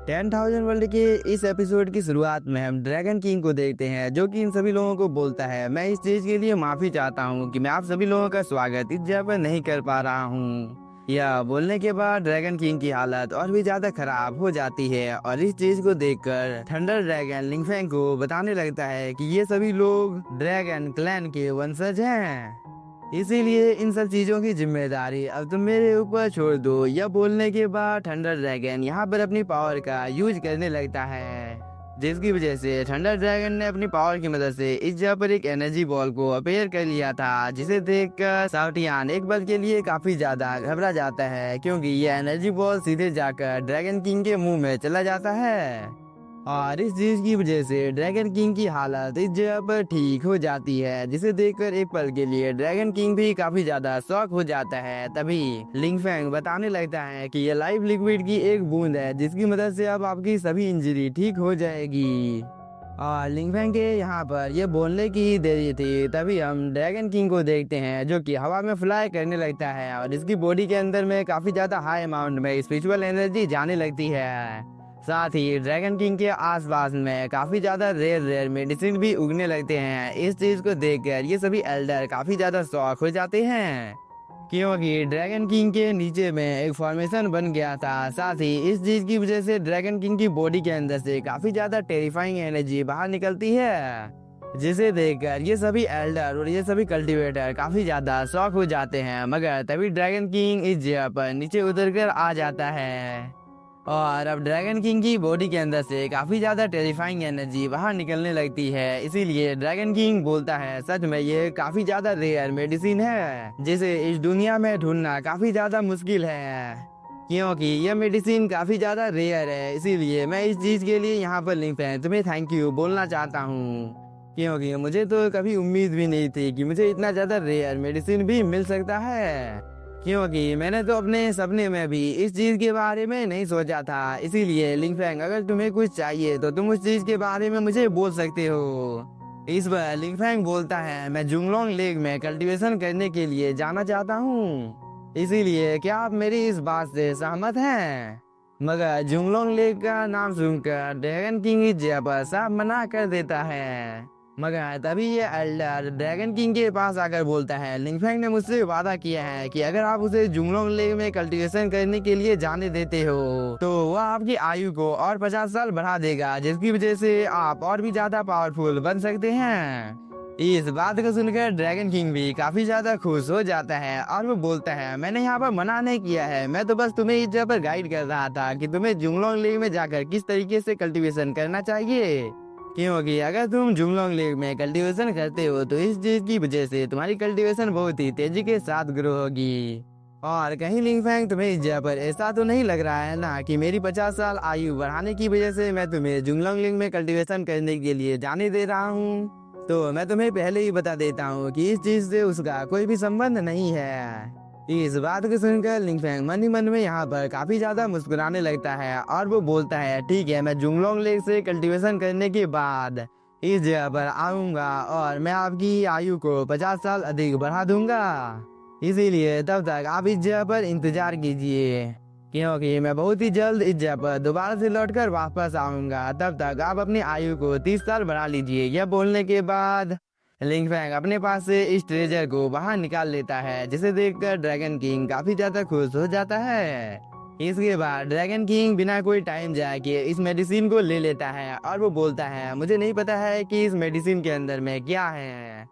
10,000 world के इस episode की शुरुआत में हम ड्रैगन किंग को देखते हैं, जो कि इन सभी लोगों को बोलता है, मैं इस चीज के लिए माफी चाहता हूँ कि मैं आप सभी लोगों का स्वागत इस जगह पर नहीं कर पा रहा हूँ। यह बोलने के बाद ड्रैगन किंग की हालत और भी ज्यादा खराब हो जाती है और इस चीज को देखकर थंडर ड्रैगन लिंगफेंग को बताने लगता है कि ये सभी लोग ड्रैगन क्लैन के वंशज हैं, इसीलिए इन सब चीजों की जिम्मेदारी अब तुम मेरे ऊपर छोड़ दो। यह बोलने के बाद थंडर ड्रैगन यहाँ पर अपनी पावर का यूज करने लगता है, जिसकी वजह से थंडर ड्रैगन ने अपनी पावर की मदद से इस जगह पर एक एनर्जी बॉल को अपेयर कर लिया था, जिसे देखकर साउटियान एक पल के लिए काफी ज्यादा घबरा जाता है, क्योंकि यह एनर्जी बॉल सीधे जाकर ड्रैगन किंग के मुंह में चला जाता है और इस चीज की वजह से ड्रैगन किंग की हालत इस जगह पर ठीक हो जाती है, जिसे देखकर एक पल के लिए ड्रैगन किंग भी काफी ज्यादा शॉक हो जाता है। तभी लिंगफेंग बताने लगता है कि यह लाइव लिक्विड की एक बूंद है, जिसकी मदद से अब आपकी सभी इंजरी ठीक हो जाएगी। और लिंगफेंग के यहाँ पर यह बोलने की ही देरी थी, तभी हम ड्रैगन किंग को देखते हैं, जो कि हवा में फ्लाई करने लगता है और इसकी बॉडी के अंदर में काफी ज्यादा हाई अमाउंट में स्पिरिचुअल एनर्जी जाने लगती है। साथ ही ड्रैगन किंग के आसपास में काफी ज्यादा रेयर मेडिसिन भी उगने लगते हैं। इस चीज को देखकर ये सभी एल्डर काफी ज्यादा शॉक हो जाते हैं, क्योंकि ड्रैगन किंग के नीचे में एक फॉर्मेशन बन गया था। साथ ही इस चीज की वजह से ड्रैगन किंग की बॉडी के अंदर से काफी ज्यादा टेरिफाइंग एनर्जी बाहर निकलती है, जिसे देखकर ये सभी एल्डर और ये सभी कल्टीवेटर काफी ज्यादा शॉक हो जाते हैं। मगर तभी ड्रैगन किंग इस जगह पर नीचे उतरकर आ जाता है और अब ड्रैगन किंग की बॉडी के अंदर से काफी ज्यादा टेरिफाइंग एनर्जी बाहर निकलने लगती है। इसीलिए ड्रैगन किंग बोलता है, सच में ये काफी ज्यादा रेयर मेडिसिन है, जिसे इस दुनिया में ढूंढना काफी ज्यादा मुश्किल है, क्योंकि यह मेडिसिन काफी ज्यादा रेयर है। इसीलिए मैं इस चीज के लिए यहाँ पर लिंगफेंग तुम्हें थैंक यू बोलना चाहता हूँ, क्योंकि मुझे तो कभी उम्मीद भी नहीं थी कि मुझे इतना ज्यादा रेयर मेडिसिन भी मिल सकता है, क्योंकि मैंने तो अपने सपने में भी इस चीज के बारे में नहीं सोचा था। इसीलिए लिंगफेंग, अगर तुम्हें कुछ चाहिए तो तुम उस चीज के बारे में मुझे बोल सकते हो। इस बार लिंगफेंग बोलता है, मैं जुंगलोंग लेक में कल्टीवेशन करने के लिए जाना चाहता हूँ, इसीलिए क्या आप मेरी इस बात से सहमत हैं? मगर जुंगलोंग लेक का नाम सुनकर ड्रैगन किंग इस जगह पर साफ मना कर देता है। मगर तभी ये एल्डर ड्रैगन किंग के पास आकर बोलता है, लिंगफेंग ने मुझसे वादा किया है कि अगर आप उसे जुंगलोंग लेक में कल्टीवेशन करने के लिए जाने देते हो तो वह आपकी आयु को और 50 साल बढ़ा देगा, जिसकी वजह से आप और भी ज्यादा पावरफुल बन सकते हैं। इस बात को सुनकर ड्रैगन किंग भी काफी ज्यादा खुश हो जाता है और वो बोलता है, मैंने यहाँ पर मना नहीं किया है, मैं तो बस तुम्हें इस जगह पर गाइड कर रहा था कि तुम्हें जुंगलोंग लेक में जाकर किस तरीके से कल्टीवेशन करना चाहिए, क्योंकि अगर तुम जुंगलोंग लेक में कल्टीवेशन करते हो तो इस चीज की वजह से तुम्हारी कल्टीवेशन बहुत ही तेजी के साथ ग्रो होगी। और कहीं लिंगफेंग, तुम्हें इस जगह पर ऐसा तो नहीं लग रहा है ना कि मेरी 50 साल आयु बढ़ाने की वजह से मैं तुम्हें जुंगलोंग लेक में कल्टीवेशन करने के लिए जाने दे रहा हूँ? तो मैं तुम्हें पहले ही बता देता हूँ कि इस चीज से उसका कोई भी संबंध नहीं है। इस बात को सुनकर लिंगफेंग मन ही मन में यहाँ पर काफी ज्यादा मुस्कुराने लगता है और वो बोलता है, ठीक है, मैं जुंगलोंग लेक से कल्टीवेशन करने के बाद इस जगह पर आऊंगा और मैं आपकी आयु को 50 साल अधिक बढ़ा दूंगा। इसीलिए तब तक आप इस जगह पर इंतजार कीजिए, क्योंकि मैं बहुत ही जल्द इस जगह पर दोबारा से लौटकर वापस आऊंगा। तब तक आप अपनी आयु को 30 साल बढ़ा लीजिए। यह बोलने के बाद लिंगफेंग अपने पास से इस ट्रेजर को बाहर निकाल लेता है, जिसे देखकर ड्रैगन किंग काफी ज्यादा खुश हो जाता है। इसके बाद ड्रैगन किंग बिना कोई टाइम जाए कि इस मेडिसिन को ले लेता है और वो बोलता है, मुझे नहीं पता है कि इस मेडिसिन के अंदर में क्या है,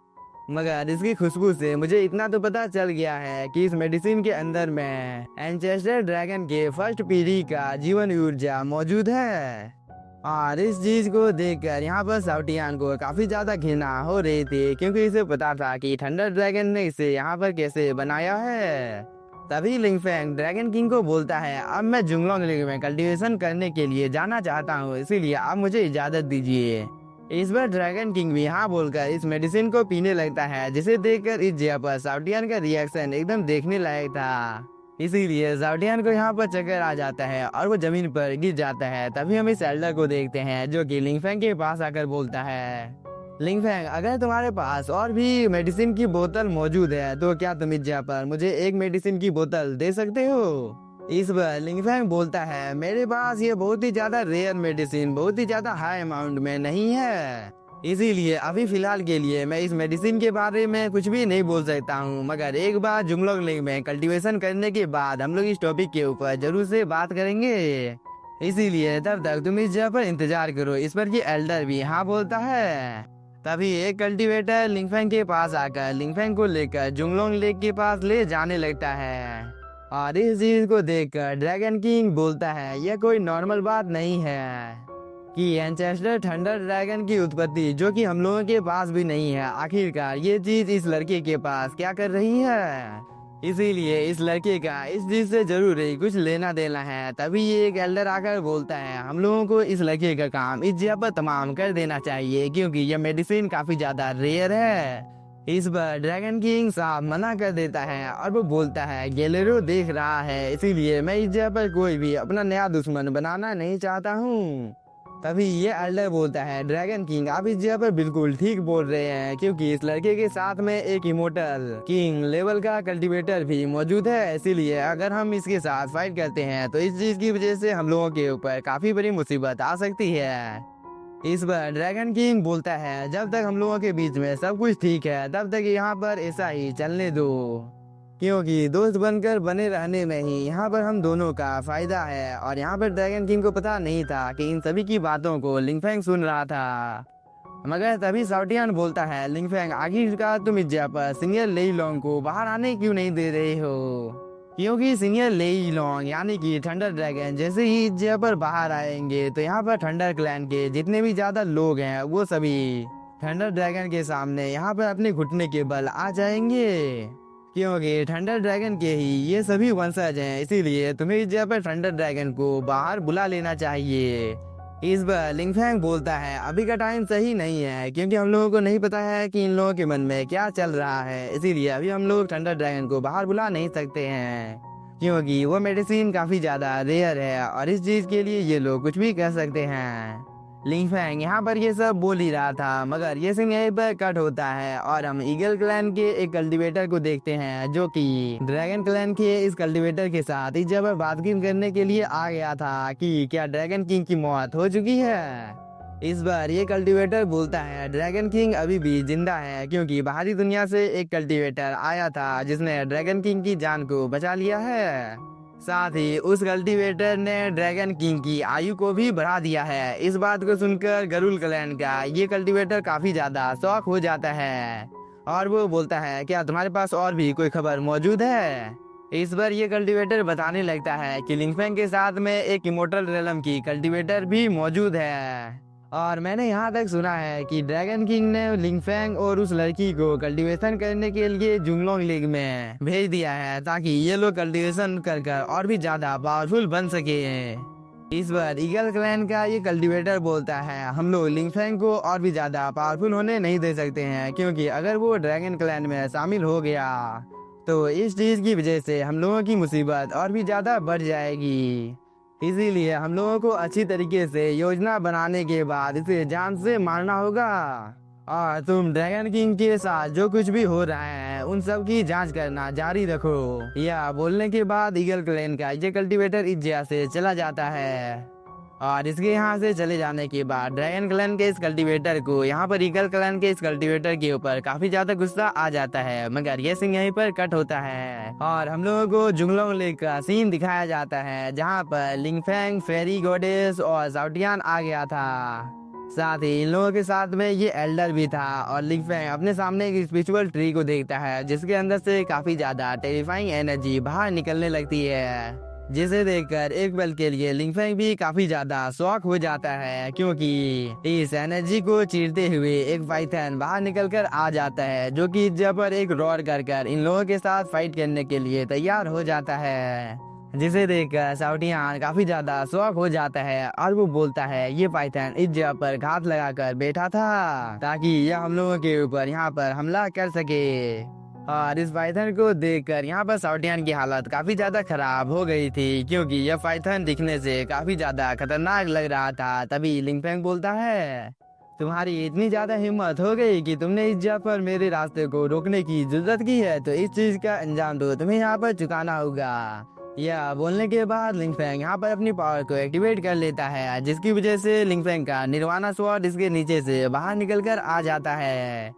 मगर इसकी खुशबू से मुझे इतना तो पता चल गया है कि इस मेडिसिन के अंदर में एंसेस्टर ड्रैगन के फर्स्ट पीढ़ी का जीवन ऊर्जा मौजूद है। और इस चीज को देखकर यहाँ पर साउटियान को काफी ज्यादा घृणा हो रही थी, क्योंकि इसे पता था कि थंडर ड्रैगन ने इसे यहाँ पर कैसे बनाया है। तभी लिंगफेंग ड्रैगन किंग को बोलता है, अब मैं जुंगलोंग लेक में कल्टीवेशन करने के लिए जाना चाहता हूँ, इसीलिए आप मुझे इजाजत दीजिए। इस बार ड्रैगन किंग भी हाँ बोलकर इस मेडिसिन को पीने लगता है, जिसे देखकर इस जगह पर साउटियान का रिएक्शन एकदम देखने लायक था। इसीलिए साउटियान को यहाँ पर चक्कर आ जाता है और वो जमीन पर गिर जाता है। तभी हम इस एल्डर को देखते हैं, जो कि लिंगफेंग के पास आकर बोलता है, लिंगफेंग, अगर तुम्हारे पास और भी मेडिसिन की बोतल मौजूद है तो क्या तुम इस जगह पर मुझे एक मेडिसिन की बोतल दे सकते हो? इस पर लिंगफैंग बोलता है मेरे पास ये बहुत ही ज्यादा रेयर मेडिसिन बहुत ही ज्यादा हाई अमाउंट में नहीं है, इसीलिए अभी फिलहाल के लिए मैं इस मेडिसिन के बारे में कुछ भी नहीं बोल सकता हूँ, मगर एक बार जुंगलोंग लेक में कल्टीवेशन करने के बाद हम लोग इस टॉपिक के ऊपर जरूर से बात करेंगे, इसीलिए तब तक तुम इस जगह पर इंतजार करो। इस पर ये एल्डर भी हाँ बोलता है। तभी एक कल्टीवेटर लिंगफैंग के पास आकर लिंगफैंग को लेकर जुंगलोंग लेक के पास ले जाने लगता है, और इस चीज को देखकर ड्रैगन किंग बोलता है यह कोई नॉर्मल बात नहीं है कि एंसेस्टर थंडर ड्रैगन की उत्पत्ति जो कि हम लोगों के पास भी नहीं है, आखिरकार ये चीज इस लड़के के पास क्या कर रही है, इसीलिए इस लड़के का इस चीज से जरूर ही कुछ लेना देना है। तभी ये एक एल्डर आकर बोलता है हम लोगों को इस लड़के का काम इस जगह पर तमाम कर देना चाहिए क्योंकि यह मेडिसिन काफी ज्यादा रेयर है। इस पर ड्रैगन किंग साहब मना कर देता है और वो बोलता है गैलेरो देख रहा है, इसीलिए मैं इस जगह पर कोई भी अपना नया दुश्मन बनाना नहीं चाहता हूँ। तभी ये एल्डर बोलता है ड्रैगन किंग आप इस जगह पर बिल्कुल ठीक बोल रहे हैं क्योंकि इस लड़के के साथ में एक इमोर्टल किंग लेवल का कल्टीवेटर भी मौजूद है, इसीलिए अगर हम इसके साथ फाइट करते हैं तो इस चीज की वजह से हम लोगों के ऊपर काफी बड़ी मुसीबत आ सकती है। इस पर ड्रैगन किंग बोलता है जब तक हम लोगों के बीच में सब कुछ ठीक है तब तक यहाँ पर ऐसा ही चलने दो, क्योंकि दोस्त बनकर बने रहने में ही यहाँ पर हम दोनों का फायदा है। और यहाँ पर ड्रैगन किंग को पता नहीं था कि इन सभी की बातों को लिंगफैंग सुन रहा था, मगर तभी साउटियान बोलता है लिंगफैंग आखिरकार तुम इस जगह पर सीनियर लेईलोंग को बाहर आने क्यों नहीं दे रहे हो, क्योंकि सीनियर लेईलोंग यानी कि थंडर ड्रैगन जैसे ही इस जगह पर बाहर आएंगे तो यहाँ पर थंडर क्लैन के जितने भी ज्यादा लोग हैं वो सभी थंडर ड्रैगन के सामने यहाँ पर अपने घुटने के बल आ जाएंगे, क्योंकि थंडर ड्रैगन के ही ये सभी वंशज हैं, इसीलिए तुम्हें इस जगह पर थंडर ड्रैगन को बाहर बुला लेना चाहिए। इस पर लिंगफैंग बोलता है अभी का टाइम सही नहीं है क्योंकि हम लोगों को नहीं पता है कि इन लोगों के मन में क्या चल रहा है, इसीलिए अभी हम लोग थंडर ड्रैगन को बाहर बुला नहीं सकते हैं क्योंकि वो मेडिसिन काफी ज्यादा रेयर है और इस चीज के लिए ये लोग कुछ भी कर सकते हैं। लिंगफैंग यहाँ पर ये सब बोल ही रहा था, मगर ये सीन यहीं पर कट होता है और हम ईगल क्लैन के एक कल्टीवेटर को देखते हैं जो कि ड्रैगन क्लैन के इस कल्टीवेटर के साथ इस जगह पर बातचीत करने के लिए आ गया था कि क्या ड्रैगन किंग की मौत हो चुकी है। इस बार ये कल्टीवेटर बोलता है ड्रैगन किंग अभी भी जिंदा है क्योंकि बाहरी दुनिया से एक कल्टीवेटर आया था जिसने ड्रैगन किंग की जान को बचा लिया है, साथ ही उस कल्टीवेटर ने ड्रैगन किंग की आयु को भी बढ़ा दिया है। इस बात को सुनकर गरुल क्लैन का ये कल्टीवेटर काफी ज्यादा शौक हो जाता है और वो बोलता है क्या तुम्हारे पास और भी कोई खबर मौजूद है। इस बार ये कल्टीवेटर बताने लगता है कि लिंगफैंग के साथ में एक इमोर्टल रेलम की कल्टीवेटर भी मौजूद है और मैंने यहाँ तक सुना है कि ड्रैगन किंग ने लिंगफैंग और उस लड़की को कल्टीवेशन करने के लिए जुंगलोंग लेक में भेज दिया है ताकि ये लोग कल्टीवेशन कर और भी ज्यादा पावरफुल बन सके। इस बार ईगल क्लैन का ये कल्टीवेटर बोलता है हम लोग लिंगफैंग को और भी ज्यादा पावरफुल होने नहीं दे सकते हैं क्योंकि अगर वो ड्रैगन क्लैन में शामिल हो गया तो इस चीज की वजह से हम लोगों की मुसीबत और भी ज्यादा बढ़ जाएगी, इसीलिए हम लोगों को अच्छी तरीके से योजना बनाने के बाद इसे जान से मारना होगा और तुम ड्रैगन किंग के साथ जो कुछ भी हो रहा है उन सब की जांच करना जारी रखो। यह बोलने के बाद ईगल क्लैन का ये कल्टीवेटर इस जगह से चला जाता है और इसके यहाँ से चले जाने के बाद ड्रैगन क्लैन के इस कल्टीवेटर को यहाँ पर ईगल क्लैन के इस कल्टीवेटर के ऊपर काफी ज्यादा गुस्सा आ जाता है, मगर ये सीन यहीं पर कट होता है और हम लोगों को जुंगलोंग लेक का सीन दिखाया जाता है जहाँ पर लिंगफैंग, फेरी गॉडेस और साउटियान आ गया था, साथ ही इन लोगों के साथ में ये एल्डर भी था और लिंगफैंग अपने सामने एक स्पिरिचुअल ट्री को देखता है जिसके अंदर से काफी ज्यादा टेरिफाइंग एनर्जी बाहर निकलने लगती है, जिसे देखकर एक पल के लिए लिंगफैंग भी काफी ज्यादा शॉक हो जाता है क्योंकि इस एनर्जी को चीरते हुए एक पाइथन बाहर निकलकर आ जाता है जो कि जब पर एक रोर कर इन लोगों के साथ फाइट करने के लिए तैयार हो जाता है, जिसे देखकर साउटियान काफी ज्यादा शॉक हो जाता है और वो बोलता है ये पाइथन इस जगह पर घात लगाकर बैठा था ताकि यह हम लोगों के ऊपर यहाँ पर हमला कर सके। और इस पाइथन को देखकर यहाँ पर साउटियान की हालत काफी ज्यादा खराब हो गई थी क्योंकि यह पाइथन दिखने से काफी ज्यादा खतरनाक लग रहा था। तभी लिंगफैंग बोलता है तुम्हारी इतनी ज्यादा हिम्मत हो गई कि तुमने इस जगह पर मेरे रास्ते को रोकने की जरूरत की है तो इस चीज का अंजाम दो, तुम्हें यहाँ पर चुकाना होगा। या बोलने के बाद लिंगफैंग यहाँ पर अपनी पावर को एक्टिवेट कर लेता है, जिसकी वजह से लिंगफैंग का निर्वाणा स्वॉर्ड इसके नीचे से बाहर निकलकर आ जाता है।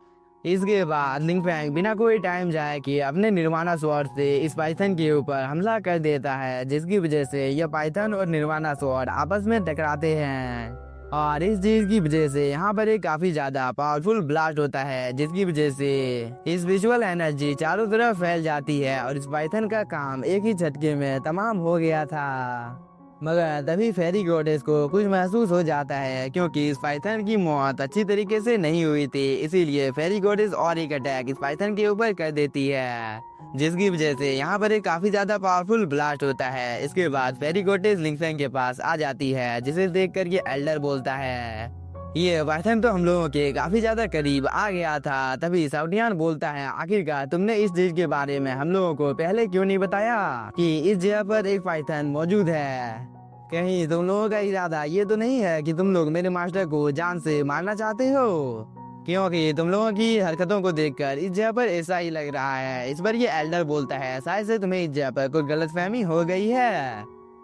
इसके बाद लिंगफैंग बिना कोई टाइम जाए कि अपने निर्वाणा स्वॉर्ड से इस पाइथन के ऊपर हमला कर देता है, जिसकी वजह से यह पाइथन और निर्वाणा स्वॉर्ड आपस में टकराते हैं। और इस चीज की वजह से यहाँ पर एक काफी ज्यादा पावरफुल ब्लास्ट होता है, जिसकी वजह से इस विजुअल एनर्जी चारों तरफ फैल जाती है और इस पाइथन का काम एक ही झटके में तमाम हो गया था। मगर तभी फेरी गॉडेस को कुछ महसूस हो जाता है, क्योंकि इस पाइथन की मौत अच्छी तरीके से नहीं हुई थी, इसीलिए फेरी गॉडेस और एक अटैक इस पाइथन के ऊपर कर देती है, जिसकी वजह से यहाँ पर एक काफी ज्यादा पावरफुल ब्लास्ट होता है। इसके बाद फेरी गॉडेस लिंगफैंग के पास आ जाती है, जिसे देखकर ये एल्डर बोलता है, ये पाइथन तो हम लोगों के काफी ज्यादा करीब आ गया था। तभी साउटियान बोलता है, आखिरकार तुमने इस चीज के बारे में हम लोगों को पहले क्यों नहीं बताया कि इस जगह पर एक पाइथन मौजूद है। कहीं तुम लोगों का इरादा ये तो नहीं है कि तुम लोग मेरे मास्टर को जान से मारना चाहते हो, क्योंकि तुम लोगों की हरकतों को देखकर इस जगह पर ऐसा ही लग रहा है। इस पर ये एल्डर बोलता है, शायद से तुम्हें इस जगह पर कोई गलतफहमी हो गई है।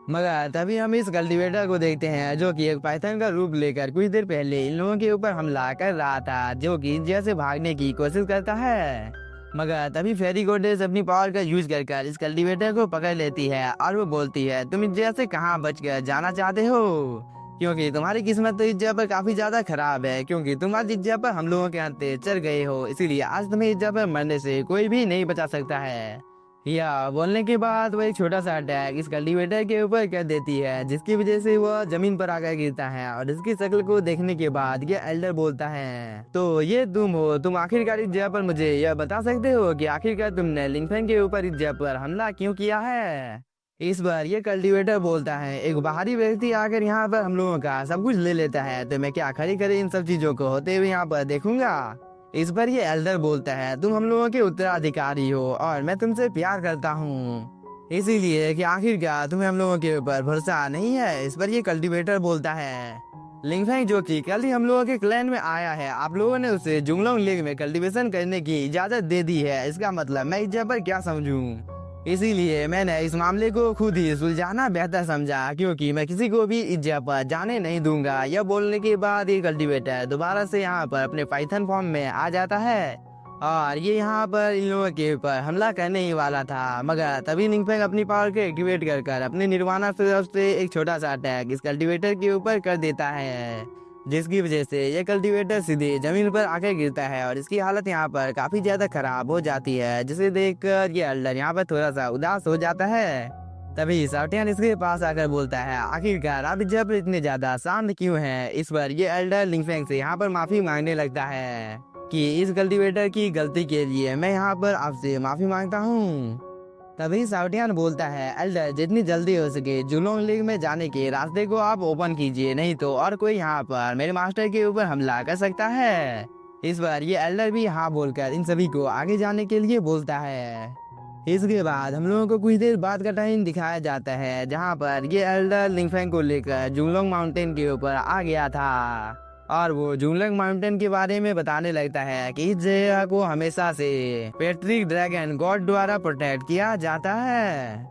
मगर तभी हम इस कल्टीवेटर को देखते हैं, जो कि एक पाइथन का रूप लेकर कुछ देर पहले इन लोगों के ऊपर हमला कर रहा था, जो कि इस जगह से भागने की कोशिश करता है। मगर तभी फेरी गॉडेस अपनी पावर का यूज कर इस कल्टीवेटर को पकड़ लेती है और वो बोलती है, तुम इस जगह से कहाँ बच कर जाना चाहते हो, क्योंकि तुम्हारी किस्मत तो इस जगह पर काफी ज्यादा खराब है, क्योंकि तुम आज इस जगह पर हम लोगों के हाथ चढ़ गए हो, इसीलिए आज तुम्हें इस जगह पर मरने से कोई भी नहीं बचा सकता है। या बोलने के बाद वो एक छोटा सा अटैक इस कल्टीवेटर के ऊपर कर देती है, जिसकी वजह से वह जमीन पर आकर गिरता है। और इसकी शक्ल को देखने के बाद ये एल्डर बोलता है, तो ये तुम हो, तुम आखिरकार इस जगह पर मुझे यह बता सकते हो कि आखिरकार तुमने लिंगफैंग के ऊपर इस जगह पर हमला क्यों किया है। इस बार ये कल्टीवेटर बोलता है, एक बाहरी व्यक्ति आकर यहाँ पर हम लोगों का सब कुछ ले लेता है, तो मैं क्या खड़ी खड़ी इन सब चीजों को होते हुए यहाँ पर देखूंगा। इस पर ये एल्डर बोलता है, तुम हम लोगों के उत्तराधिकारी हो और मैं तुमसे प्यार करता हूँ, इसीलिए कि आखिरकार तुम्हें हम लोगों के ऊपर भरोसा नहीं है। इस पर ये कल्टीवेटर बोलता है, लिंगफैंग जो कि कल ही हम लोगों के क्लैन में आया है, आप लोगों ने उसे जुंगलोंग लेक में कल्टीवेशन करने की इजाजत दे दी है, इसका मतलब मैं इस जगह पर क्या समझूं, इसीलिए मैंने इस मामले को खुद ही सुलझाना बेहतर समझा, क्योंकि मैं किसी को भी इस जगह पर जाने नहीं दूंगा। यह बोलने के बाद ये कल्टीवेटर दोबारा से यहाँ पर अपने पाइथन फॉर्म में आ जाता है और ये यहाँ पर इन लोगों के ऊपर हमला करने ही वाला था। मगर तभी लिंगफैंग अपनी पावर को एक्टिवेट कर अपने निर्वाणा से एक छोटा सा अटैक इस कल्टीवेटर के ऊपर कर देता है, जिसकी वजह से ये कल्टीवेटर सीधे जमीन पर आकर गिरता है और इसकी हालत यहाँ पर काफी ज्यादा खराब हो जाती है, जिसे देखकर ये एल्डर यहाँ पर थोड़ा सा उदास हो जाता है। तभी साउटियान इसके पास आकर बोलता है, आखिरकार आप जब इतने ज्यादा शांत क्यों हैं। इस पर ये एल्डर लिंगफैंग से यहाँ पर माफी मांगने लगता है कि इस कल्टीवेटर की गलती के लिए मैं यहाँ पर आपसे माफी मांगता हूँ। तभी साउटियान बोलता है, एल्डर जितनी जल्दी हो सके जुंगलोंग लेक में जाने के रास्ते को आप ओपन कीजिए, नहीं तो और कोई यहाँ पर मेरे मास्टर के ऊपर हमला कर सकता है। इस बार ये एल्डर भी हाँ बोलकर इन सभी को आगे जाने के लिए बोलता है। इसके बाद हम लोगों को कुछ देर बाद का टाइम दिखाया जाता है, जहाँ पर ये एल्डर लिंगफैंग को लेकर जुंगलोंग माउंटेन के ऊपर आ गया था और वो जुंगलोंग माउंटेन के बारे में बताने लगता है कि इस जगह को हमेशा से पैट्रिक ड्रैगन गॉड द्वारा प्रोटेक्ट किया जाता है।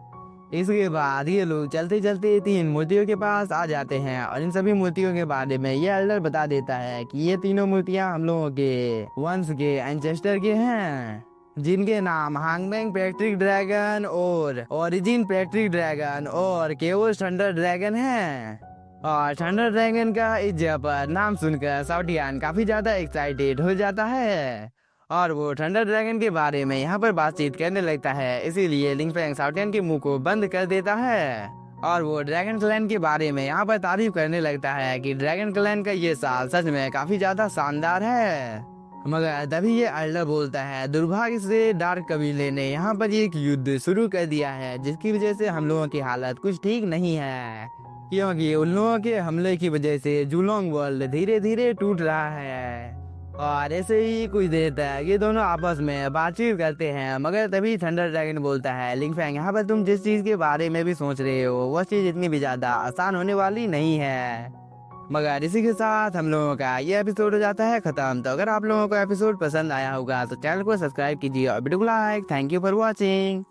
इसके बाद ये लोग चलते चलते 3 मूर्तियों के पास आ जाते हैं और इन सभी मूर्तियों के बारे में ये एल्डर बता देता है कि ये तीनों मूर्तियां हम लोगों के वंश के एंसेस्टर के हैं, जिनके नाम हांगमेंग पैट्रिक ड्रैगन और ओरिजिन पैट्रिक ड्रैगन और केओस थंडर ड्रैगन हैं। और थंडर ड्रैगन का इस जगह पर नाम सुनकर साउटियान काफी ज्यादा एक्साइटेड हो जाता है और वो थंडर ड्रैगन के बारे में यहाँ पर बातचीत करने लगता है, इसीलिए लिंगफैंग साउटियान के मुंह को बंद कर देता है और वो ड्रैगन क्लैन के बारे में यहाँ पर तारीफ करने लगता है कि ड्रैगन क्लैन का ये साल सच में काफी ज्यादा शानदार है। मगर तभी ये एल्डर बोलता है, दुर्भाग्य से डार्क कबीले ने यहाँ पर एक युद्ध शुरू कर दिया है, जिसकी वजह से हम लोगों की हालत कुछ ठीक नहीं है, क्योंकि उन लोगों के हमले की वजह से जुलोंग वर्ल्ड धीरे धीरे टूट रहा है। और ऐसे ही कुछ देर तक ये दोनों आपस में बातचीत करते हैं। मगर तभी थंडर ड्रैगन बोलता है, लिंगफैंग यहाँ पर तुम जिस चीज के बारे में भी सोच रहे हो वह चीज इतनी भी ज्यादा आसान होने वाली नहीं है। मगर इसी के साथ हम लोगों का ये एपिसोड हो जाता है खत्म। तो अगर आप लोगों को एपिसोड पसंद आया होगा तो चैनल को सब्सक्राइब कीजिए और वीडियो को like. Thank you for watching.